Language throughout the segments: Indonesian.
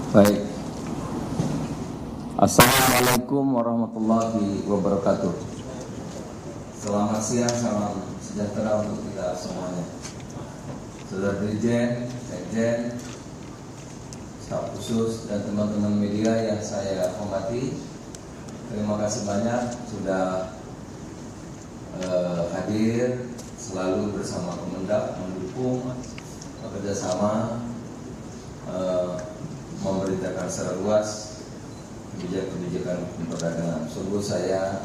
Baik. Assalamualaikum warahmatullahi wabarakatuh. Selamat siang, salam sejahtera untuk kita semuanya. Saudara Dirjen, Sekjen, staf khusus dan teman-teman media yang saya hormati, terima kasih banyak sudah hadir selalu bersama Kemendak, mendukung bekerjasama memberitakan secara luas kebijakan perdagangan. Sungguh saya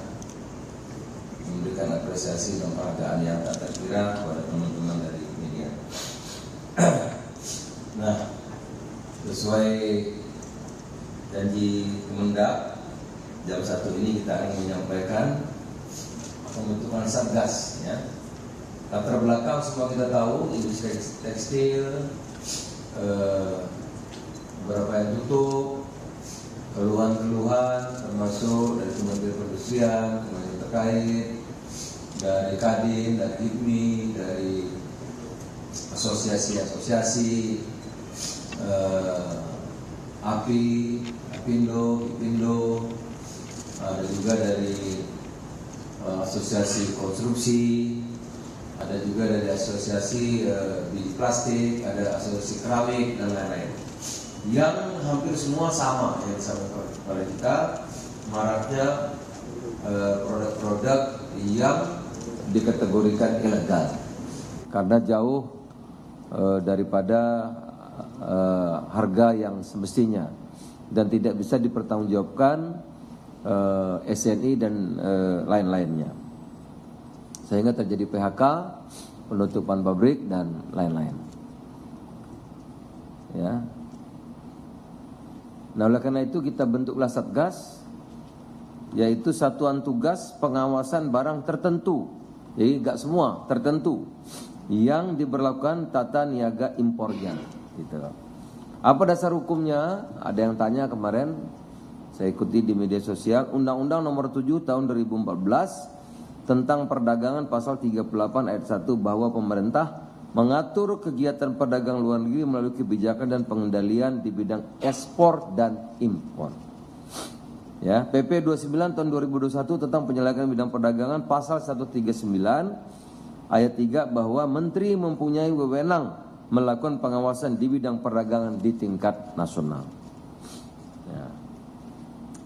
memberikan apresiasi dan penghargaan yang tak terkira kepada teman-teman dari media. Nah, sesuai janji Kemendak, jam 1 ini kita akan menyampaikan pembentukan Satgas. Ya. Latar belakang semua kita tahu, industri tekstil, beberapa yang tutup, keluhan-keluhan termasuk dari Kementerian Perindustrian, kementerian terkait, dari Kadin, dari IPMI, dari asosiasi-asosiasi, API, Apindo, IPINDO, ada juga dari asosiasi konstruksi, ada juga dari asosiasi biji plastik, ada asosiasi keramik dan lain-lain. Yang hampir semua sama yang disampaikan kepada kita, maraknya produk-produk yang dikategorikan ilegal karena jauh daripada harga yang semestinya dan tidak bisa dipertanggungjawabkan SNI dan lain-lainnya, sehingga terjadi PHK, penutupan pabrik dan lain-lain. Ya. Nah, oleh karena itu kita bentuklah Satgas, yaitu satuan tugas pengawasan barang tertentu, jadi enggak semua, tertentu yang diberlakukan tata niaga impornya. Gitu. Apa dasar hukumnya? Ada yang tanya kemarin, saya ikuti di media sosial, Undang-Undang Nomor 7 Tahun 2014 tentang perdagangan pasal 38 ayat 1 bahwa pemerintah mengatur kegiatan perdagangan luar negeri melalui kebijakan dan pengendalian di bidang ekspor dan impor. Ya, PP 29 tahun 2021 tentang penyelenggaraan bidang perdagangan pasal 139 ayat 3 bahwa menteri mempunyai wewenang melakukan pengawasan di bidang perdagangan di tingkat nasional. Ya.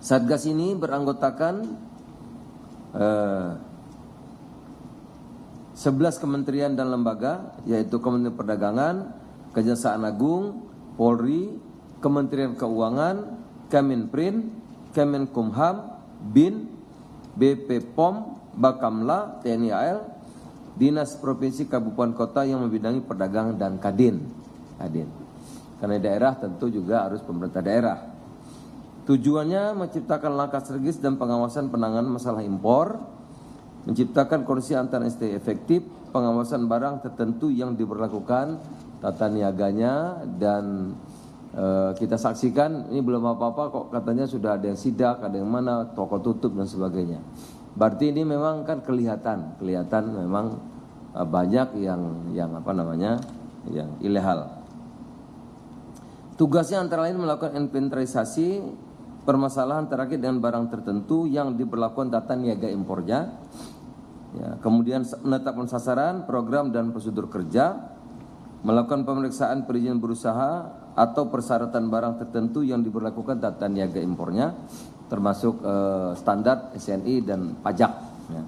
Satgas ini beranggotakan 11 kementerian dan lembaga, yaitu Kementerian Perdagangan, Kejaksaan Agung, Polri, Kementerian Keuangan, Kemenprin, Kemenkumham, BIN, BP POM, Bakamla, TNI AL, Dinas Provinsi Kabupaten Kota yang membidangi perdagangan dan Kadin. Karena daerah tentu juga harus pemerintah daerah. Tujuannya menciptakan langkah strategis dan pengawasan penanganan masalah impor, menciptakan kondisi antara ST efektif, pengawasan barang tertentu yang diberlakukan tata niaganya, dan kita saksikan ini belum apa-apa kok katanya sudah ada yang sidak, ada yang mana toko tutup dan sebagainya. Berarti ini memang kan kelihatan memang banyak yang yang ilegal. Tugasnya antara lain melakukan inventarisasi permasalahan terkait dengan barang tertentu yang diberlakukan tata niaga impornya. Ya, kemudian menetapkan sasaran, program dan prosedur kerja, melakukan pemeriksaan perizinan berusaha atau persyaratan barang tertentu yang diberlakukan tata niaga impornya, termasuk standar SNI dan pajak. Ya.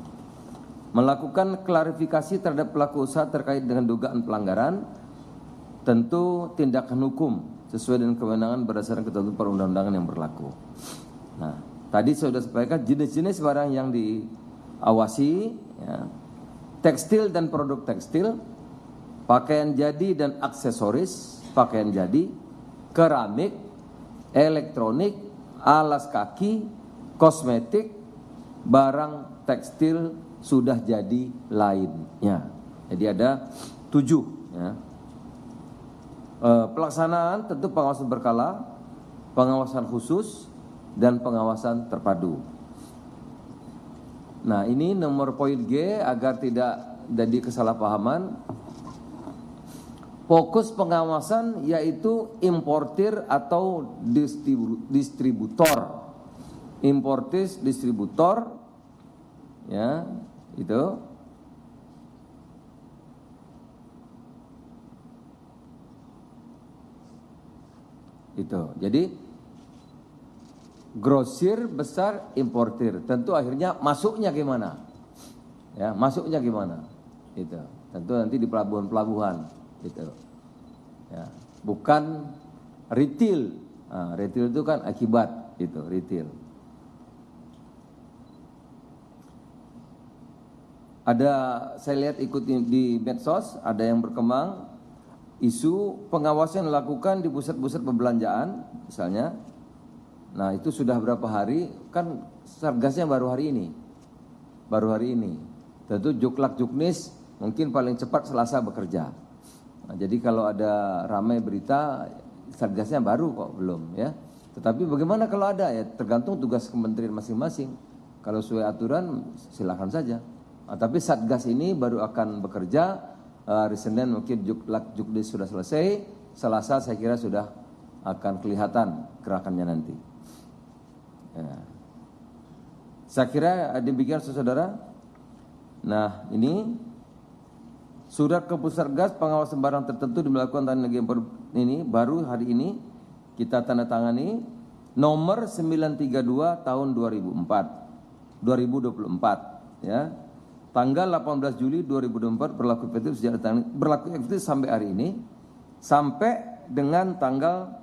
Melakukan klarifikasi terhadap pelaku usaha terkait dengan dugaan pelanggaran, tentu tindakan hukum sesuai dengan kewenangan berdasarkan ketentuan perundang-undangan yang berlaku. Nah, tadi saya sudah sampaikan jenis-jenis barang yang diawasi, ya, tekstil dan produk tekstil, pakaian jadi dan aksesoris pakaian jadi, keramik, elektronik, alas kaki, kosmetik, barang tekstil sudah jadi lainnya. Jadi ada 7. Ya. Pelaksanaan tentu pengawasan berkala, pengawasan khusus, dan pengawasan terpadu. Nah, ini nomor poin G agar tidak jadi kesalahpahaman. Fokus pengawasan yaitu importir atau distributor. Importir, distributor, ya, itu. Itu. Jadi grosir besar, importir. Tentu akhirnya masuknya gimana? Ya, masuknya gimana? Itu. Tentu nanti di pelabuhan-pelabuhan. Itu. Ya, bukan retail. Nah, retail itu kan akibat, itu retail. Ada, saya lihat ikut di medsos, ada yang berkembang isu pengawasan dilakukan di pusat-pusat perbelanjaan, misalnya. Nah, itu sudah berapa hari? Kan Satgasnya baru hari ini. Baru hari ini. Tentu Juklak Juknis mungkin paling cepat Selasa bekerja. Nah, jadi kalau ada ramai berita, Satgasnya baru kok belum, ya. Tetapi bagaimana kalau ada, ya tergantung tugas kementerian masing-masing. Kalau sesuai aturan silakan saja. Nah, tapi Satgas ini baru akan bekerja. Hari Senin mungkin Juklak Juknis sudah selesai. Selasa saya kira sudah akan kelihatan gerakannya nanti. Ya. Saya kira demikian saudara. Nah, ini surat ke Pusatgas pengawasan barang tertentu dilakukan tanda negara ini baru hari ini kita tanda tangani nomor 932 tahun 2024 ya. Tanggal 18 Juli 2024 berlaku efektif sejak berlaku efektif sampai hari ini sampai dengan tanggal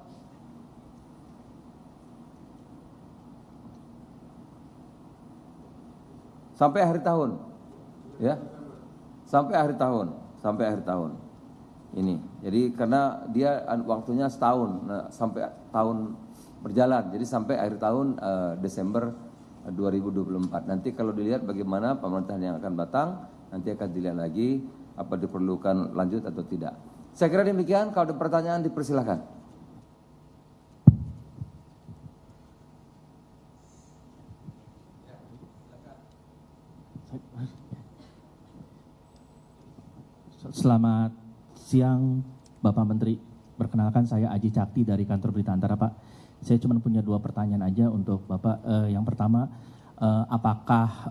sampai akhir tahun, ya, sampai akhir tahun ini. Jadi karena dia waktunya setahun, nah, sampai tahun berjalan, jadi sampai akhir tahun Desember 2024. Nanti kalau dilihat bagaimana pemerintahan yang akan datang, nanti akan dilihat lagi apa diperlukan lanjut atau tidak. Saya kira demikian. Kalau ada pertanyaan dipersilakan. Selamat siang Bapak Menteri. Perkenalkan saya Aji Cakti dari kantor Berita Antara, Pak. Saya cuma punya 2 pertanyaan aja untuk Bapak. Yang pertama, apakah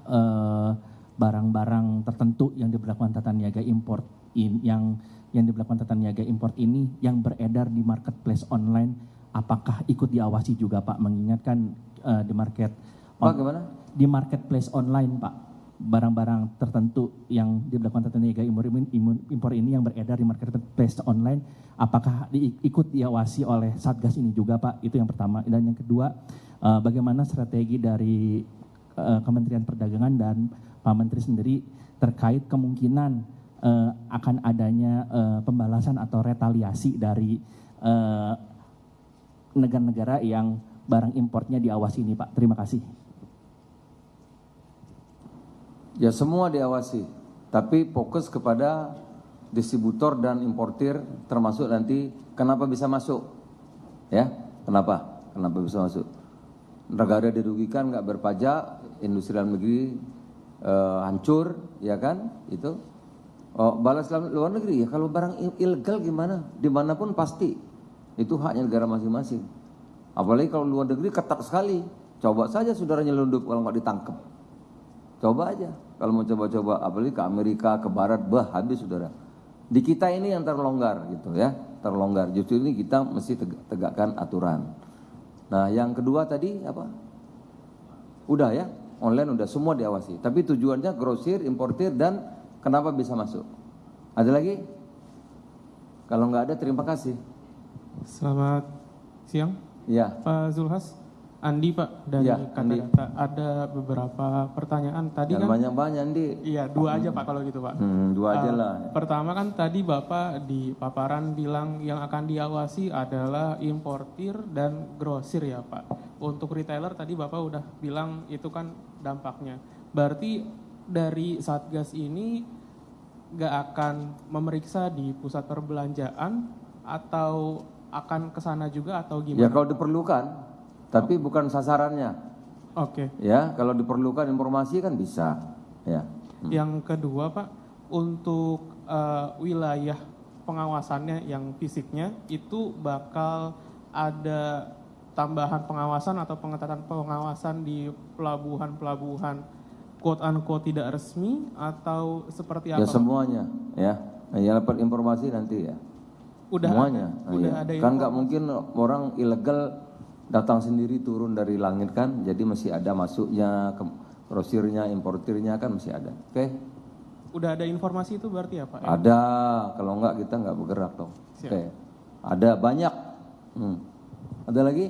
barang-barang tertentu yang diberlakukan tata niaga import yang diberlakukan tata niaga import ini yang beredar di marketplace online, apakah ikut diawasi juga Pak? Mengingatkan di marketplace online Pak, barang-barang tertentu yang diberlakukan tata niaga impor ini yang beredar di marketplace online, apakah ikut diawasi oleh Satgas ini juga Pak? Itu yang pertama. Dan yang kedua, bagaimana strategi dari Kementerian Perdagangan dan Pak Menteri sendiri terkait kemungkinan akan adanya pembalasan atau retaliasi dari negara-negara yang barang importnya diawasi ini Pak? Terima kasih. Ya, semua diawasi, tapi fokus kepada distributor dan importir, termasuk nanti kenapa bisa masuk, ya, kenapa bisa masuk. Negara dirugikan, nggak berpajak, industri dalam negeri hancur, ya kan, itu. Oh, balas luar negeri, ya kalau barang ilegal gimana, dimanapun pasti, itu haknya negara masing-masing. Apalagi kalau luar negeri ketat sekali, coba saja saudara nyelundup kalau nggak ditangkap. Coba aja, kalau mau coba-coba, apalagi ke Amerika, ke Barat, habis saudara. Di kita ini yang terlonggar gitu ya, terlonggar. Justru ini kita mesti tegakkan aturan. Nah, yang kedua tadi apa? Udah ya, online udah semua diawasi. Tapi tujuannya grosir, importir, dan kenapa bisa masuk. Ada lagi? Kalau nggak ada, terima kasih. Selamat siang, ya. Pak Zulhas. Andi Pak dari ya, Katadata. Ada beberapa pertanyaan tadi. Dan kan banyak-banyak Andi. Iya, 2 aja Pak kalau gitu Pak. 2 aja lah. Pertama kan tadi Bapak di paparan bilang yang akan diawasi adalah importir dan grosir ya Pak. Untuk retailer tadi Bapak udah bilang itu kan dampaknya. Berarti dari Satgas ini gak akan memeriksa di pusat perbelanjaan atau akan ke sana juga atau gimana? Ya kalau diperlukan. Tapi bukan sasarannya. Oke. Ya, kalau diperlukan informasi kan bisa. Ya. Yang kedua Pak, untuk wilayah pengawasannya yang fisiknya itu bakal ada tambahan pengawasan atau pengetatan pengawasan di pelabuhan-pelabuhan quote unquote tidak resmi atau seperti apa? Ya semuanya ya. Ya dapat informasi nanti ya. Udah Semuanya. udah Iya. ada Kan nggak mungkin orang ilegal datang sendiri turun dari langit kan, jadi masih ada masuknya, grosirnya, importirnya kan masih ada. Oke? Udah ada informasi itu berarti ya Pak? Ya? Ada, kalau enggak kita nggak bergerak dong. Siap. Oke. Ada banyak. Ada lagi?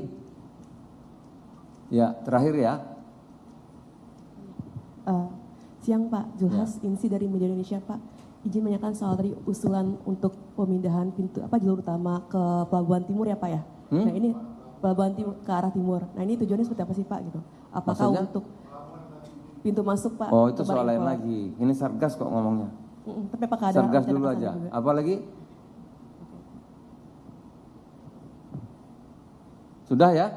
Ya, terakhir ya. Siang Pak, Zulhas Insi dari Media Indonesia Pak. Izin menanyakan soal tadi usulan untuk pemindahan jalur utama ke Pelabuhan Timur ya Pak ya. Nah ini Pelabuhan Timur ke arah timur. Nah ini tujuannya seperti apa sih Pak gitu? Apakah Maksudnya? untuk pintu masuk Pak? Oh itu ke soal lain Impor? lagi. Ini Satgas kok ngomongnya. Tapi apakah ada Satgas rencana dulu ke sana aja. juga? Apa lagi? Sudah ya?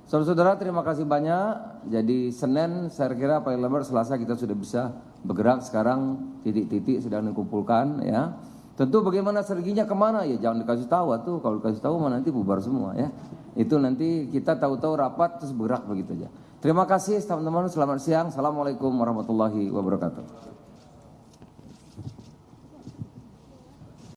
Saudara-saudara terima kasih banyak. Jadi Senin saya kira paling lambat Selasa kita sudah bisa bergerak. Sekarang titik-titik sedang dikumpulkan ya. Tentu bagaimana strateginya kemana ya jangan dikasih tahu tuh. Kalau dikasih tahu mana nanti bubar semua ya. Itu nanti kita tahu-tahu rapat terus bergerak begitu aja. Terima kasih teman-teman. Selamat siang. Assalamualaikum warahmatullahi wabarakatuh.